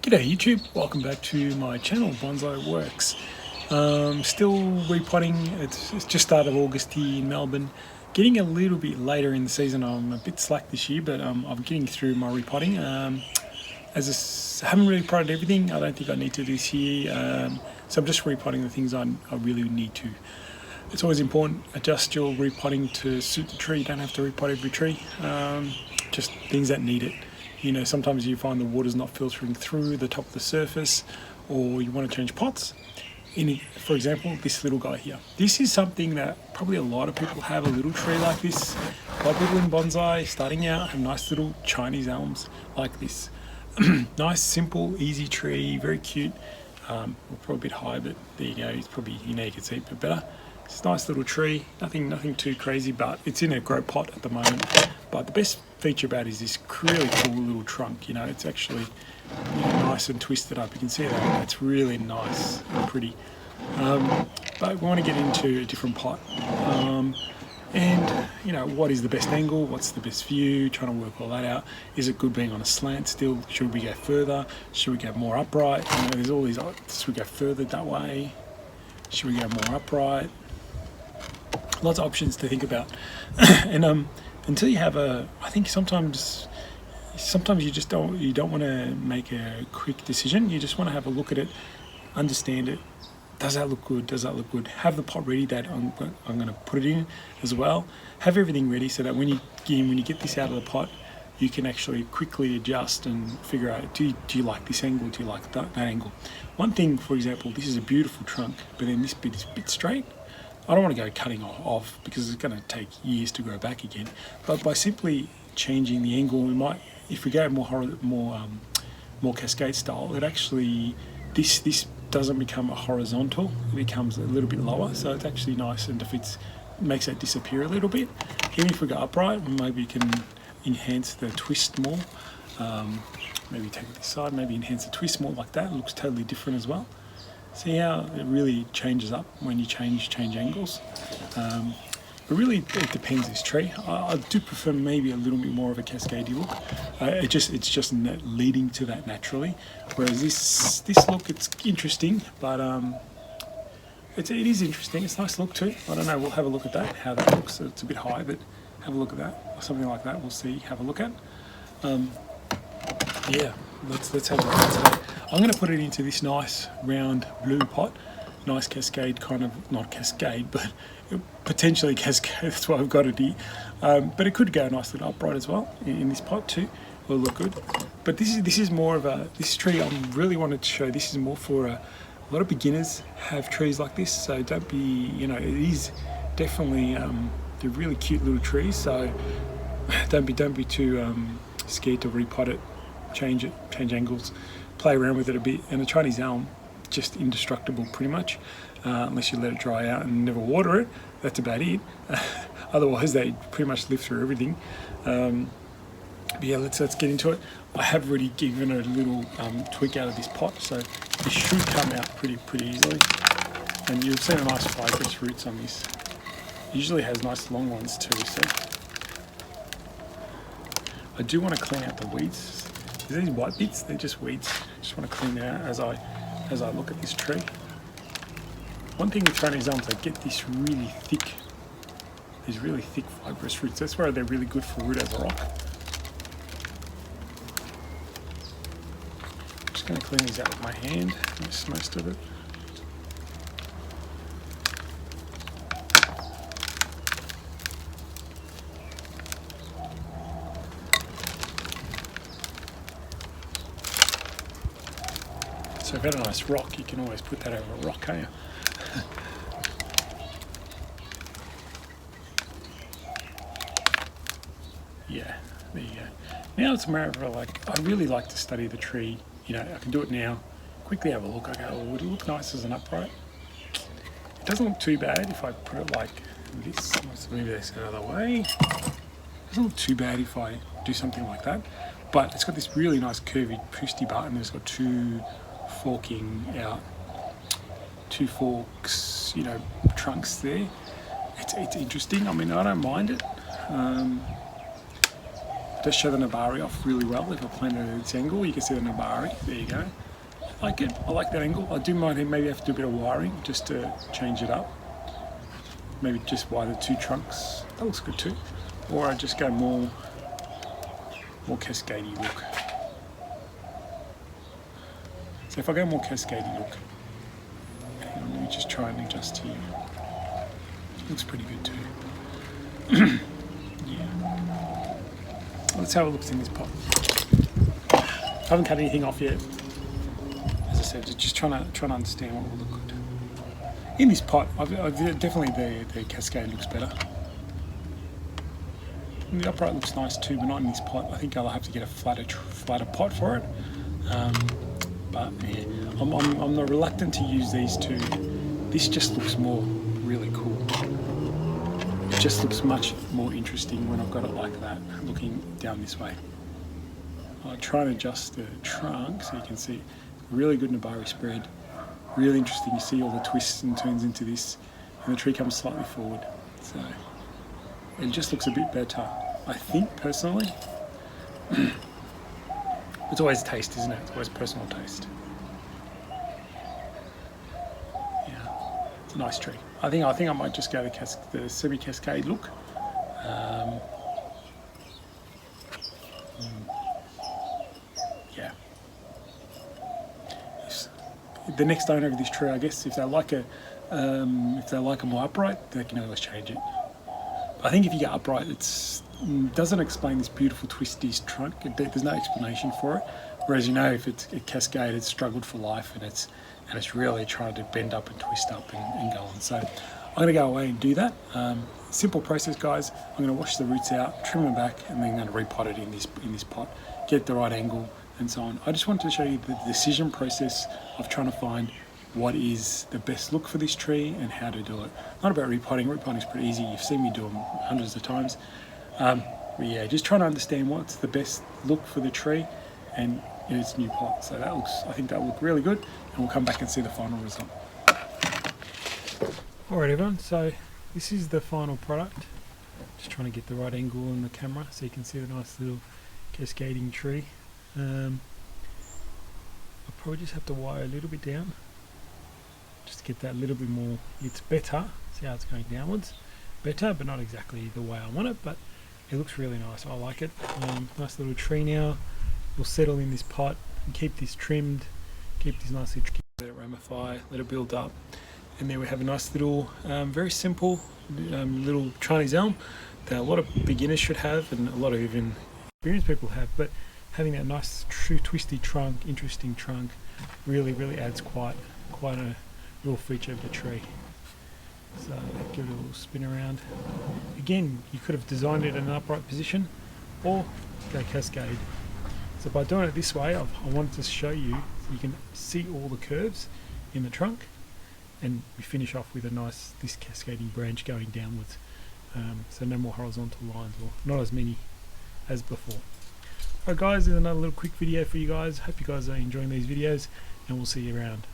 G'day YouTube, welcome back to my channel, Bonsai Works. Still repotting, it's just start of August here in Melbourne. Getting a little bit later in the season, I'm a bit slack this year, but I'm getting through my repotting. I haven't really potted everything, I don't think I need to this year, so I'm just repotting the things I really need to. It's always important, adjust your repotting to suit the tree. You don't have to repot every tree, just things that need it. You know, sometimes you find the water's not filtering through the top of the surface, or you want to change pots. For example, this little guy here. This is something that probably a lot of people have, a little tree like this. A lot of people in bonsai starting out have nice little Chinese elms like this. Nice, simple, easy tree, very cute. Probably a bit high, but there you go. It's probably, you can see it a bit better. It's a nice little tree, nothing too crazy, but it's in a grow pot at the moment. But the best feature about it is this really cool little trunk. You know, it's actually nice and twisted up. You can see that. It's really nice and pretty. But we want to get into a different pot. And, you know, what is the best angle? What's the best view? Trying to work all that out. Is it good being on a slant still? Should we go further? Should we go more upright? You know, there's all these, should we go further that way? Should we go more upright? Lots of options to think about. And until you have I think sometimes you just don't want to make a quick decision. You just want to have a look at it, understand it. Does that look good? Does that look good? Have the pot ready that I'm going to put it in as well. Have everything ready so that when you get this out of the pot, you can actually quickly adjust and figure out, do you like this angle? Do you like that angle? One thing, for example, this is a beautiful trunk, but then this bit is a bit straight. I don't want to go cutting off because it's going to take years to grow back again. But by simply changing the angle, we might, if we go more cascade style, it actually, this doesn't become a horizontal, it becomes a little bit lower. So it's actually nice and makes that disappear a little bit. Even if we go upright, maybe you can enhance the twist more. Maybe take it this side, maybe enhance the twist more like that. It looks totally different as well. See how it really changes up when you change angles. But really, it depends this tree. I do prefer maybe a little bit more of a cascadey look. It's just leading to that naturally. Whereas this look, it's interesting, but it is interesting. It's a nice look too. I don't know. We'll have a look at that. How that looks. It's a bit high, but have a look at that. Something like that. We'll see. Have a look at. Yeah. Let's have a look at that. I'm going to put it into this nice round blue pot. Nice cascade, kind of, not cascade, but potentially cascade. That's why I've got it here. But it could go nice and upright as well in this pot too. Will look good. But this is more of this tree I really wanted to show. This is more for a lot of beginners have trees like this. So don't be, it is definitely they're really cute little trees. So don't be too scared to repot it, change angles, play around with it a bit. And the Chinese elm, just indestructible pretty much, unless you let it dry out and never water it. That's about it. Otherwise they pretty much live through everything. But yeah, let's get into it. I have already given it a little tweak out of this pot, so this should come out pretty easily. And you'll see the nice fibrous roots on this. It usually has nice long ones too, so I do want to clean out the weeds. These white bits, they're just weeds. I just want to clean them out as I look at this tree. One thing with Chinese elms, they get these really thick fibrous roots. That's where they're really good for root over rock. I'm just going to clean these out with my hand. That's most of it. So if you've got a nice rock, you can always put that over a rock, can't you? Yeah, there you go. Now it's more of I really like to study the tree. I can do it now. Quickly have a look. I go, oh, would it look nice as an upright? It doesn't look too bad if I put it like this. Let's move this the other way. It doesn't look too bad if I do something like that. But it's got this really nice curvy, twisty butt, and it's got two forks, trunks there. It's interesting. I mean, I don't mind it. does show the nabari off really well. If I plant it at its angle, you can see the nabari. There you go. I like it. I like that angle. I do might maybe have to do a bit of wiring just to change it up. Maybe just wire the two trunks. That looks good too. Or I just go more cascadey look. So if I go more cascadey look, hang on, let me just try and adjust here. Looks pretty good too. Yeah. Let's see how it looks in this pot. I haven't cut anything off yet. As I said, just trying to understand what will look good. In this pot, I've definitely the cascade looks better. And the upright looks nice too, but not in this pot. I think I'll have to get a flatter pot for it. But yeah, I'm not reluctant to use these two. This just looks more really cool. It just looks much more interesting when I've got it like that, looking down this way. I'll try and adjust the trunk so you can see really good nabari spread. Really interesting. You see all the twists and turns into this, and the tree comes slightly forward. So it just looks a bit better, I think, personally. It's always taste, isn't it? It's always personal taste. Yeah, it's a nice tree. I think I might just go the semi-cascade look. Yeah. The next owner of this tree, I guess, if they like a more upright, they can always change it. I think if you get upright, it doesn't explain this beautiful twisty trunk. There's no explanation for it. Whereas, you know, if it's a cascade, it's struggled for life, and it's really trying to bend up and twist up and go on. So I'm going to go away and do that. Simple process, guys. I'm going to wash the roots out, trim them back, and then I'm going to repot it in this pot, get the right angle, and so on. I just wanted to show you the decision process of trying to find what is the best look for this tree and how to do it. Not about repotting. Repotting is pretty easy. You've seen me do them hundreds of times. But yeah, just trying to understand what's the best look for the tree and in its new pot. So I think that will look really good, and we'll come back and see the final result. Alright everyone, so this is the final product. Just trying to get the right angle on the camera so you can see the nice little cascading tree. I'll probably just have to wire a little bit down just to get that a little bit more. It's better. See how it's going downwards? Better, but not exactly the way I want it, but it looks really nice. I like it. Nice little tree now. We'll settle in this pot and keep this trimmed, keep this nicely trimmed, let it ramify, let it build up. And then we have a nice little, very simple little Chinese elm that a lot of beginners should have, and a lot of even experienced people have, but having that nice true twisty trunk, interesting trunk, really adds quite a real feature of the tree. So give it a little spin around. Again, you could have designed it in an upright position or go cascade. So by doing it this way, I wanted to show you so you can see all the curves in the trunk, and we finish off with this cascading branch going downwards. So no more horizontal lines, or not as many as before. Alright guys, there's another little quick video for you guys. Hope you guys are enjoying these videos, and we'll see you around.